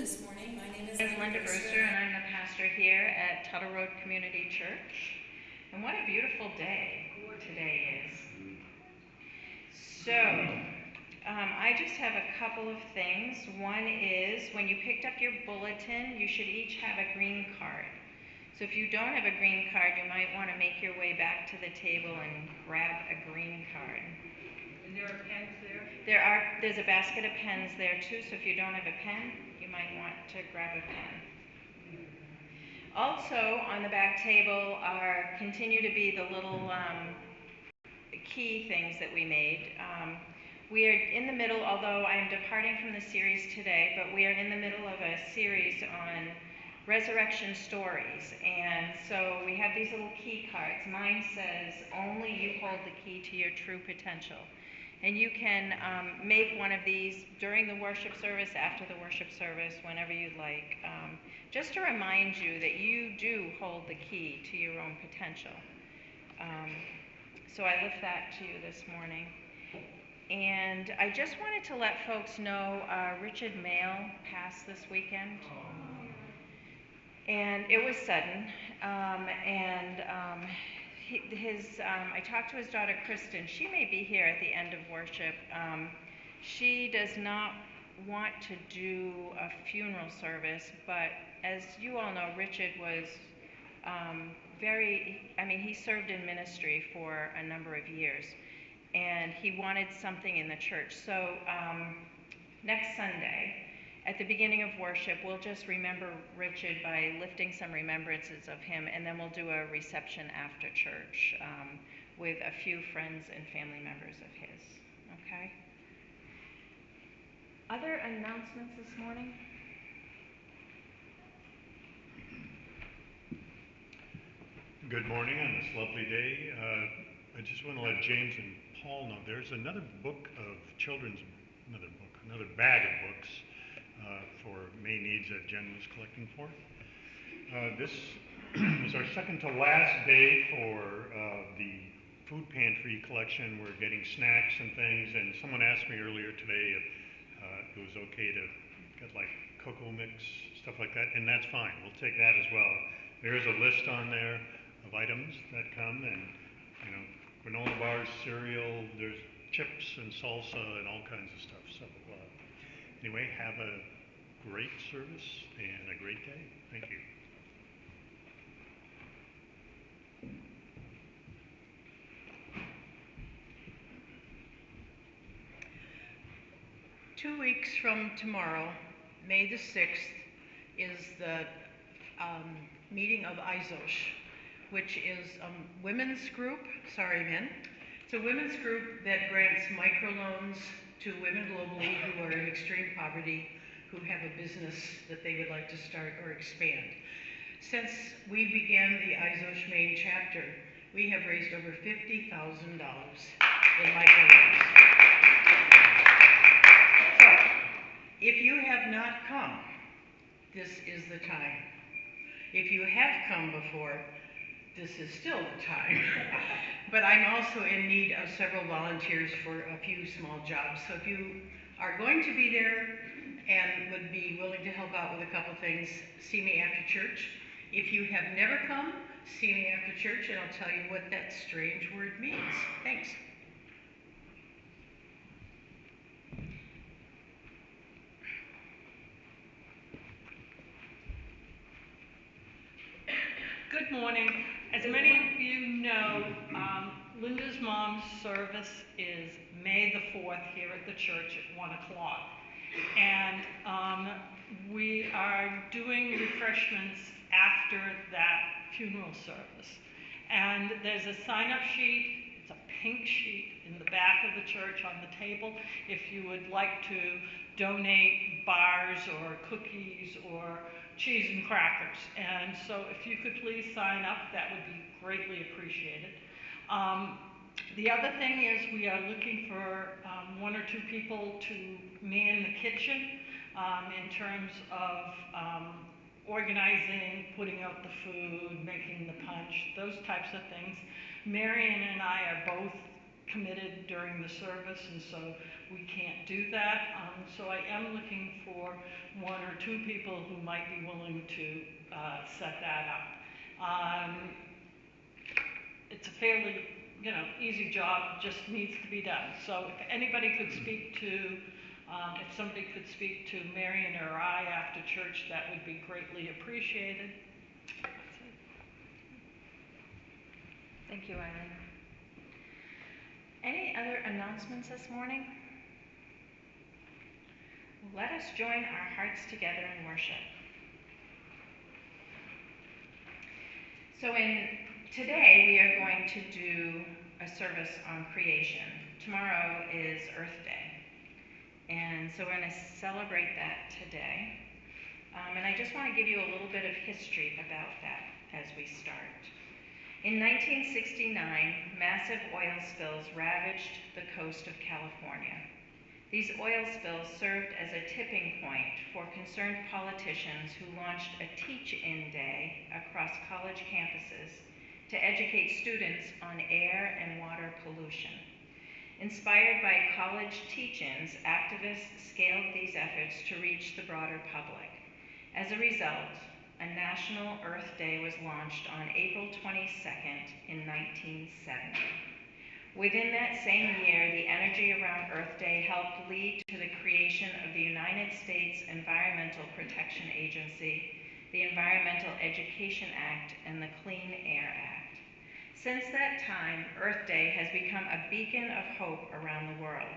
this morning. My name is Linda Brewster, and I'm the pastor here at Tuttle Road Community Church. And what a beautiful day today is. So, I just have a couple of things. One is, when you picked up your bulletin, you should each have a green card. So if you don't have a green card, you might want to make your way back to the table and grab a green card. And there are pens there? There's a basket of pens there too, so if you don't have a pen, you might want to grab a pen. Also, on the back table continue to be the little key things that we made. We are in the middle, although I am departing from the series today, but we are in the middle of a series on resurrection stories. And so we have these little key cards. Mine says, "Only you hold the key to your true potential." And you can make one of these during the worship service, after the worship service, whenever you'd like, just to remind you that you do hold the key to your own potential. So I lift that to you this morning. And I just wanted to let folks know Richard Mail passed this weekend. And it was sudden. I talked to his daughter, Kristen. She may be here at the end of worship. She does not want to do a funeral service, but as you all know, Richard was he served in ministry for a number of years, and he wanted something in the church. So next Sunday, at the beginning of worship, we'll just remember Richard by lifting some remembrances of him, and then we'll do a reception after church with a few friends and family members of his. Okay? Other announcements this morning? Good morning on this lovely day. I just want to let James and Paul know there's another book of another bag of books for May Needs that Jen was collecting for. This is our second to last day for the food pantry collection. We're getting snacks and things, and someone asked me earlier today if it was okay to get like cocoa mix, stuff like that, and that's fine. We'll take that as well. There's a list on there of items that come, and granola bars, cereal, there's chips and salsa and all kinds of stuff. So anyway, have a great service and a great day. Thank you. Two weeks from tomorrow, May the 6th, is the meeting of IZOSH, which is a women's group, men. It's a women's group that grants microloans to women globally who are in extreme poverty, who have a business that they would like to start or expand. Since we began the IZOSH main chapter, we have raised over $50,000 in microloans. So, if you have not come, this is the time. If you have come before, this is still the time. But I'm also in need of several volunteers for a few small jobs. So if you are going to be there and would be willing to help out with a couple things, see me after church. If you have never come, see me after church, and I'll tell you what that strange word means. Thanks. Good morning. As many of you know, Linda's mom's service is May the 4th here at the church at 1 o'clock. And we are doing refreshments after that funeral service. And there's a sign-up sheet. It's a pink sheet in the back of the church on the table if you would like to donate bars or cookies or cheese and crackers. And so if you could please sign up, that would be greatly appreciated. The other thing is we are looking for one or two people to man the kitchen in terms of organizing, putting out the food, making the punch, those types of things. Marion and I are both committed during the service, and so we can't do that. So I am looking for 1 or 2 people who might be willing to set that up. It's a fairly, easy job, just needs to be done. So if anybody could speak to, if somebody could speak to Marion or I after church, that would be greatly appreciated. Thank you, Eileen. Any other announcements this morning? Let us join our hearts together in worship. So today we are going to do a service on creation. Tomorrow is Earth Day. And so we're going to celebrate that today. And I just want to give you a little bit of history about that as we start. In 1969, massive oil spills ravaged the coast of California. These oil spills served as a tipping point for concerned politicians who launched a teach-in day across college campuses to educate students on air and water pollution. Inspired by college teach-ins, activists scaled these efforts to reach the broader public. As a result, a National Earth Day was launched on April 22nd in 1970. Within that same year, the energy around Earth Day helped lead to the creation of the United States Environmental Protection Agency, the Environmental Education Act, and the Clean Air Act. Since that time, Earth Day has become a beacon of hope around the world.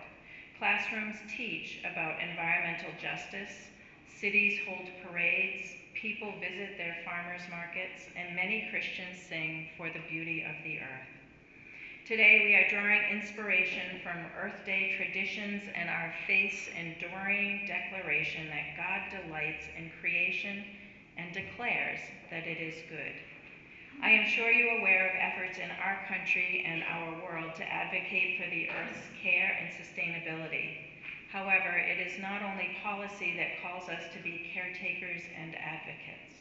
Classrooms teach about environmental justice, cities hold parades, people visit their farmers' markets, and many Christians sing for the beauty of the earth. Today, we are drawing inspiration from Earth Day traditions and our faith's enduring declaration that God delights in creation and declares that it is good. I am sure you are aware of efforts in our country and our world to advocate for the Earth's care and sustainability. However, it is not only policy that calls us to be caretakers and advocates.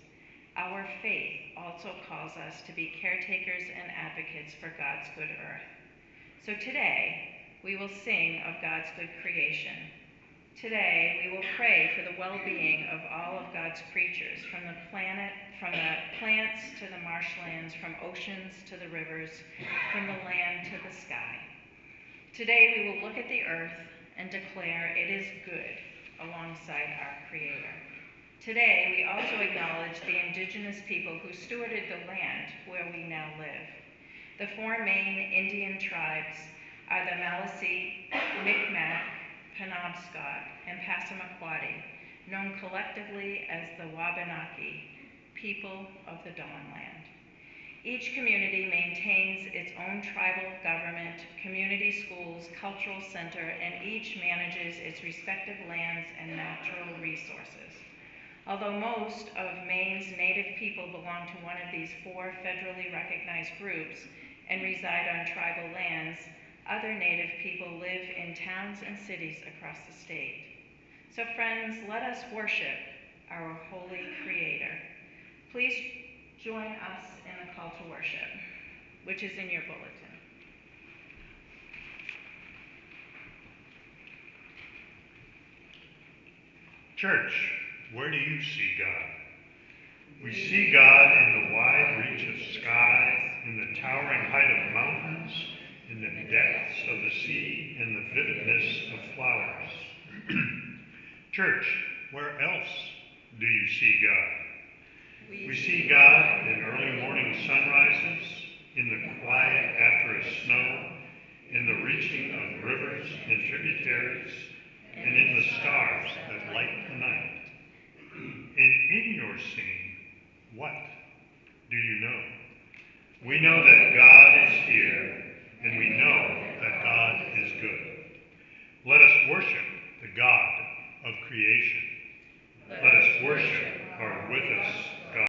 Our faith also calls us to be caretakers and advocates for God's good earth. So today, we will sing of God's good creation. Today, we will pray for the well-being of all of God's creatures, from the plants to the marshlands, from oceans to the rivers, from the land to the sky. Today, we will look at the earth and declare it is good alongside our Creator. Today, we also acknowledge the indigenous people who stewarded the land where we now live. The 4 main Indian tribes are the Maliseet, Micmac, Penobscot, and Passamaquoddy, known collectively as the Wabanaki, people of the Dawnland. Each community maintains its own tribal government, community schools, cultural center, and each manages its respective lands and natural resources. Although most of Maine's native people belong to one of these 4 federally recognized groups and reside on tribal lands, other native people live in towns and cities across the state. So friends, let us worship our holy Creator. Please join us in the call to worship, which is in your bulletin. Church, where do you see God? We see God in the wide reach of sky, in the towering height of mountains, in the depths of the sea, in the vividness of flowers. Church, where else do you see God? We see God in early morning sunrises, in the quiet after a snow, in the reaching of rivers and tributaries, and in the stars that light the night. And in your seeing, what do you know? We know that God